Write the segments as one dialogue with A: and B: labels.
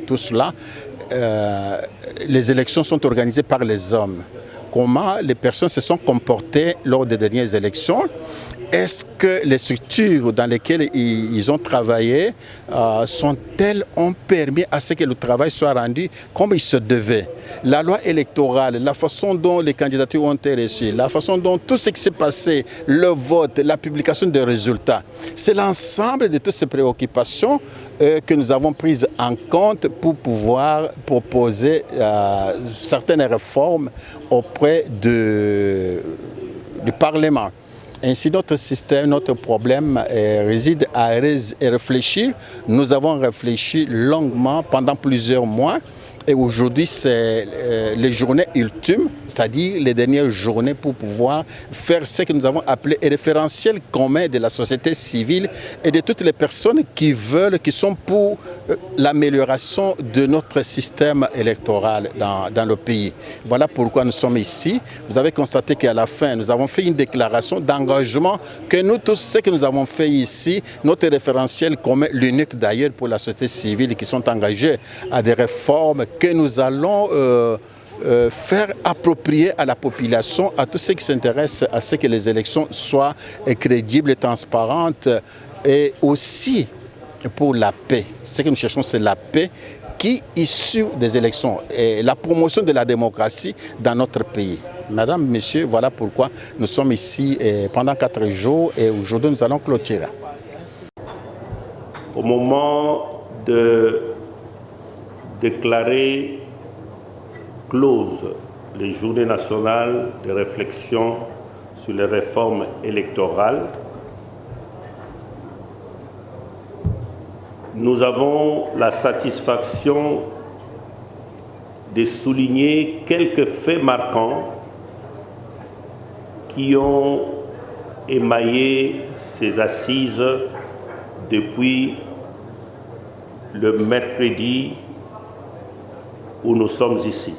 A: tout cela, les élections sont organisées par les hommes. Comment les personnes se sont comportées lors des dernières élections? Est-ce que les structures dans lesquelles ils ont travaillé sont-elles ont permis à ce que le travail soit rendu comme il se devait? La loi électorale, la façon dont les candidatures ont été reçues, la façon dont tout ce qui s'est passé, le vote, la publication des résultats, c'est l'ensemble de toutes ces préoccupations que nous avons prises en compte pour pouvoir proposer certaines réformes auprès du Parlement. Ainsi, notre système, notre problème réside à réfléchir. Nous avons réfléchi longuement pendant plusieurs mois. Et aujourd'hui, c'est les journées ultimes, c'est-à-dire les dernières journées pour pouvoir faire ce que nous avons appelé un référentiel commun de la société civile et de toutes les personnes qui veulent, qui sont pour l'amélioration de notre système électoral dans le pays. Voilà pourquoi nous sommes ici. Vous avez constaté qu'à la fin, nous avons fait une déclaration d'engagement que nous tous, ce que nous avons fait ici, notre référentiel commun, l'unique d'ailleurs pour la société civile qui sont engagés à des réformes que nous allons faire approprier à la population, à tous ceux qui s'intéressent à ce que les élections soient crédibles et transparentes, et aussi pour la paix. Ce que nous cherchons, c'est la paix qui est issue des élections et la promotion de la démocratie dans notre pays. Madame, Messieurs, voilà pourquoi nous sommes ici pendant 4 jours et aujourd'hui nous allons clôturer.
B: Au moment de déclarer close les journées nationales de réflexion sur les réformes électorales, nous avons la satisfaction de souligner quelques faits marquants qui ont émaillé ces assises depuis le mercredi où nous sommes ici.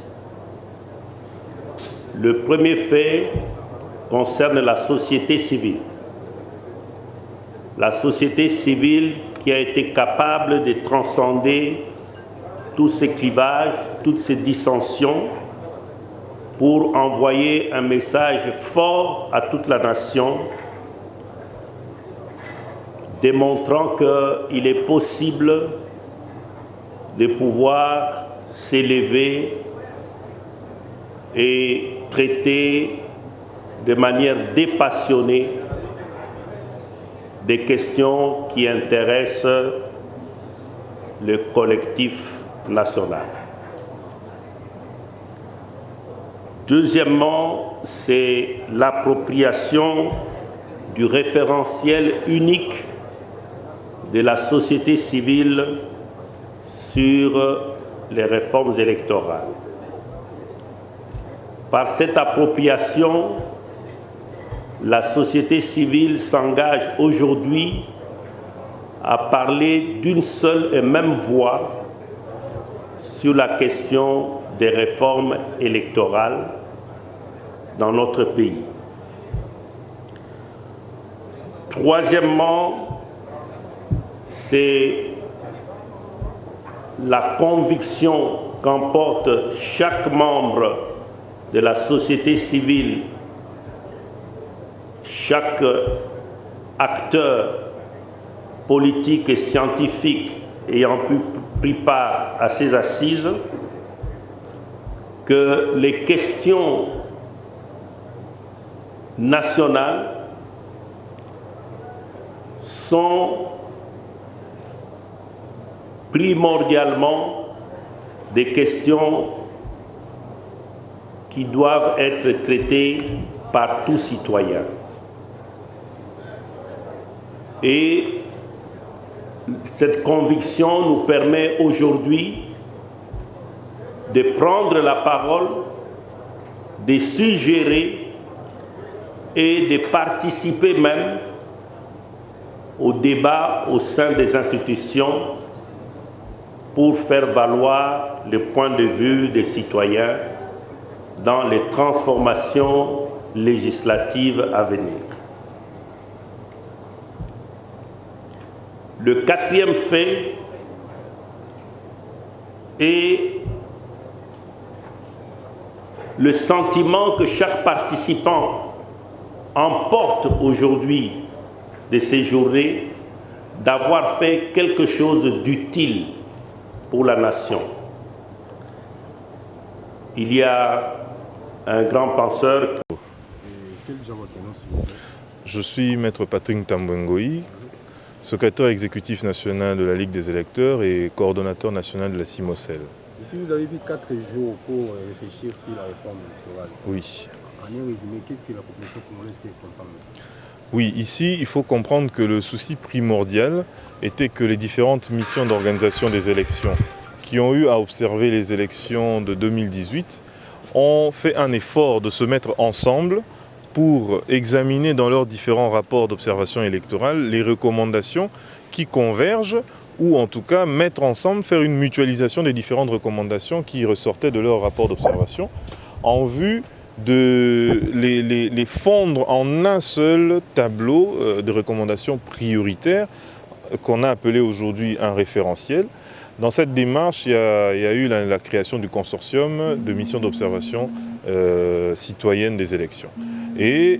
B: Le premier fait concerne la société civile. La société civile qui a été capable de transcender tous ces clivages, toutes ces dissensions, pour envoyer un message fort à toute la nation, démontrant qu'il est possible de pouvoir s'élever et traiter de manière dépassionnée des questions qui intéressent le collectif national. Deuxièmement, c'est l'appropriation du référentiel unique de la société civile sur les réformes électorales. Par cette appropriation, la société civile s'engage aujourd'hui à parler d'une seule et même voix sur la question des réformes électorales dans notre pays. Troisièmement, c'est la conviction qu'emporte chaque membre de la société civile, chaque acteur politique et scientifique ayant pris part à ces assises, que les questions nationales sont primordialement des questions qui doivent être traitées par tout citoyen. Et cette conviction nous permet aujourd'hui de prendre la parole, de suggérer et de participer même au débat au sein des institutions pour faire valoir le point de vue des citoyens dans les transformations législatives à venir. Le quatrième fait et le sentiment que chaque participant emporte aujourd'hui de ces journées d'avoir fait quelque chose d'utile pour la nation. Il y a un grand penseur.
C: Je suis Maître Patrick Tambwengoï, secrétaire exécutif national de la Ligue des électeurs et coordonnateur national de la CIMOCEL.
D: Ici, vous avez vu 4 jours pour réfléchir sur la réforme électorale.
C: Oui.
D: En un résumé, qu'est-ce que la population congolaise peut comprendre?
C: Oui, ici, il faut comprendre que le souci primordial était que les différentes missions d'organisation des élections qui ont eu à observer les élections de 2018 ont fait un effort de se mettre ensemble pour examiner dans leurs différents rapports d'observation électorale les recommandations qui convergent ou en tout cas mettre ensemble, faire une mutualisation des différentes recommandations qui ressortaient de leur rapport d'observation en vue de les fondre en un seul tableau de recommandations prioritaires qu'on a appelé aujourd'hui un référentiel. Dans cette démarche, il y a eu la création du consortium de missions d'observation citoyenne des élections. Et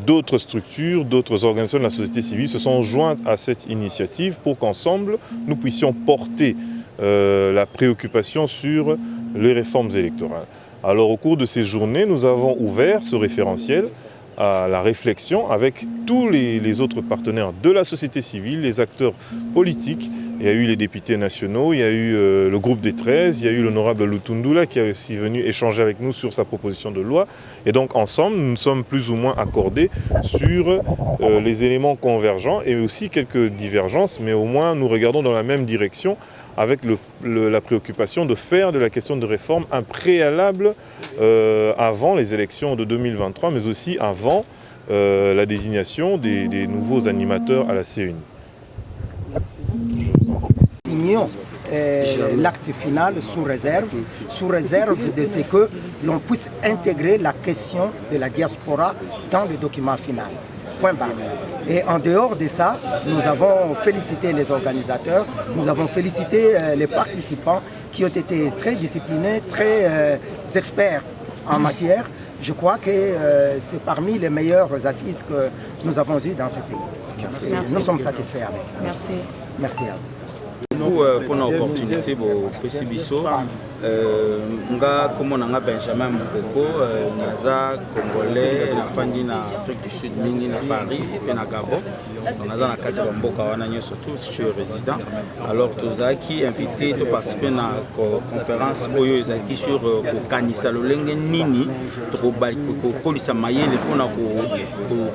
C: d'autres structures, d'autres organisations de la société civile se sont jointes à cette initiative pour qu'ensemble, nous puissions porter la préoccupation sur les réformes électorales. Alors au cours de ces journées, nous avons ouvert ce référentiel à la réflexion avec tous les autres partenaires de la société civile, les acteurs politiques. Il y a eu les députés nationaux, il y a eu le groupe des 13, il y a eu l'honorable Lutundula qui est aussi venu échanger avec nous sur sa proposition de loi. Et donc ensemble, nous nous sommes plus ou moins accordés sur les éléments convergents et aussi quelques divergences, mais au moins nous regardons dans la même direction avec la préoccupation de faire de la question de réforme un préalable avant les élections de 2023, mais aussi avant la désignation des nouveaux animateurs à la CENI.
E: Signons l'acte final sous réserve de ce que l'on puisse intégrer la question de la diaspora dans le document final. Point barre. Et en dehors de ça, nous avons félicité les organisateurs, nous avons félicité les participants qui ont été très disciplinés, très experts en matière. Je crois que c'est parmi les meilleures assises que nous avons eues dans ce pays. Nous sommes satisfaits avec ça.
F: Merci.
E: Merci à vous.
D: Pour l'opportunité pour Pessibiso, nga comme on a Benjamin Mukoko, naza congolais, nafandi na Afrique du Sud, mingi na Paris et na Gabon. Naza na kati ya mboka wana nyoso tout, je suis résident. Alors tozaki invité to participer à la conférence oyo ezaki sur kokanisa lolenge nini to kolisa mayele pona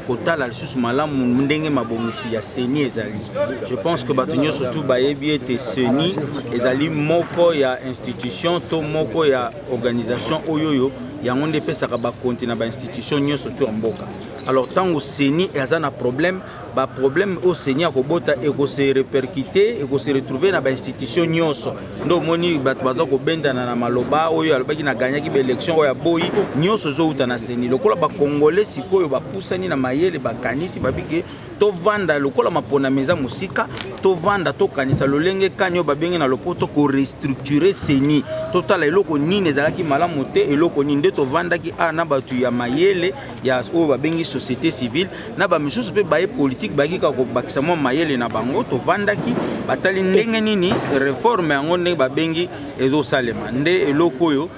D: kotala lisusu malamu ndenge mabongisi ya CENI ezali. Je pense que bato nyoso tout bayebi ete CENI ezali moko ya institution to moko ya organisation oyoyo yango nde pesaka ba konti na ba institution nyoso to mboka. Alors tango CENI eza na problème au CENI akobota eko se répercuter eko se retrouver na ba institution nyoso ndo moni bato baza ko bendana na maloba oyo alobaki na ganyaki ba élection oyo boyi nyoso zo uta na CENI lokola ba congolais sikoyo ba pusani na mayele ba kanisi babike to vanda lokola mapona meza musika to vanda to kanisa lolenge kanyo babenge na lopoto ko restructurer CENI totala eloko nini ezalaki malamu te eloko nini nde to vanda ki na batu ya mayele ya oyo babengi société civile na ba misusu pe baye politique baki ka ko bakisa mo mayele na bango to vanda ki batali ndenge nini réforme yango ndenge babengi ezo salema nde eloko yo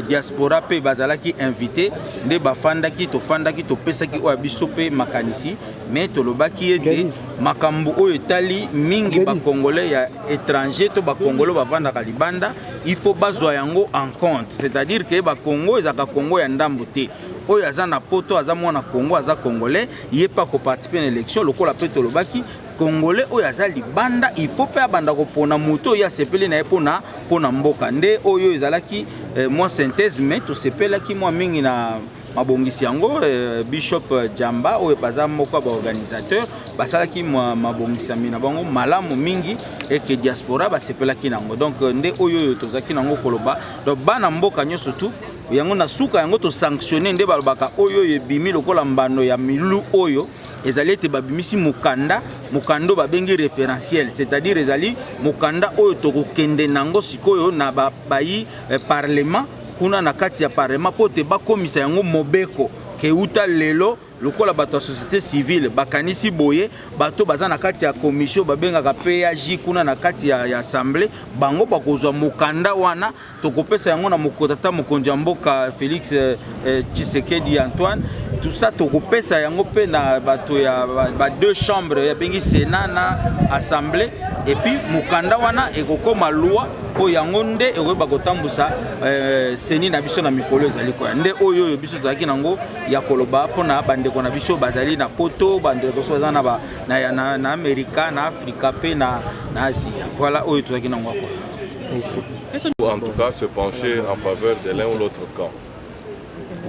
D: diaspora pe bazalaki invité nde bafandaki to fandaki to pesaki oya biso pe makanisi mais to lobaki ete makambo oyo etali mingi ba congolais ya étranger to ba congolais bavanda ka libanda il faut bazwa yango en compte, c'est-à-dire que ba Congo ezaka Congo ya ndambo te oyo aza na poto aza mwana Congo aza congolais ye pa ko participer à l'élection lokola pe to lobaki congolais oyo aza libanda il faut pas banda ko pona moto ya sepeli na pona mboka nde oyo ezalaki moi synthèse mais to sepelaki moi mingi na mabongisi yango Bishop Jamba oyo baza moko ba organisateur basalaki mabongisi na bango malamu mingi et que diaspora ba sepelaki nango donc nde oyo tozaki nango koloba donc bana mboka nyoso tout yango na suka yango to sanctionner nde balobaka oyo ebimi lokola mbano ya milu oyo ezali ete babimisi mukanda babengi référentiel, c'est-à-dire ezali mukanda oyo tokokende nango sikoyo na bayi parlement kuna na kati ya parlement po te bakomisa yango mobeko ke uta lelo lokola bato ya société civile bakanisi boye bato baza na kati ya commission babengaka PAJ kuna na kati ya assemblée bango bakozwa mukanda wana tokopesa yango na mokotata mokonzi ya mboka Félix Tshisekedi Antoine. Tout ça tokopesa yango pe na bato ya ba deux chambres ya bengi Sénat na assemblée et puis mukanda wana ekokoma loi po yango nde ekoyeba kotambusa seni na biso na mikolo ezali koya nde oyo biso tozalaki nango ya koloba mpona bandeko na biso bazali na poto bandeko so baza na Amerika na Afrika pe na Asie. Voilà oyo tozalaki nango akoya.
F: En tout cas se pencher en faveur de l'un ou l'autre camp.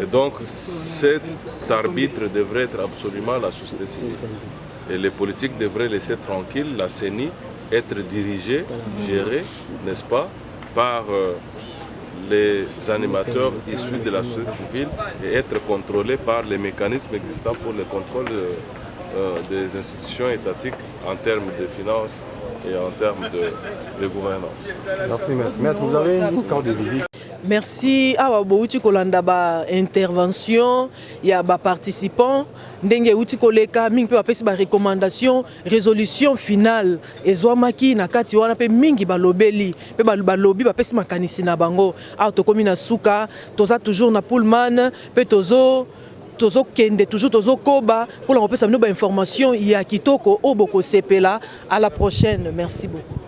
F: Et donc cet arbitre devrait être absolument la société civile. Et les politiques devraient laisser tranquille la CENI être dirigée, gérée, n'est-ce pas, par les animateurs issus de la société civile et être contrôlée par les mécanismes existants pour le contrôle des institutions étatiques en termes de finances et en termes de gouvernance.
G: Merci maître. Maître, vous avez une carte de visite.
H: Merci à Wabouti Kolanda ba intervention, il y a ba participants, ndenge uti koleka mingi pe bapesi ba recommandation, résolution finale ezwamaki na kati wana pe mingi balobeli pe balobi bapesi makanisi na bango. A to komi na suka, toza toujours na Pullman, pe tozo kende toujours tozo koba pour la repesa ba information ya kitoko oboko sepela. À la prochaine. Merci beaucoup.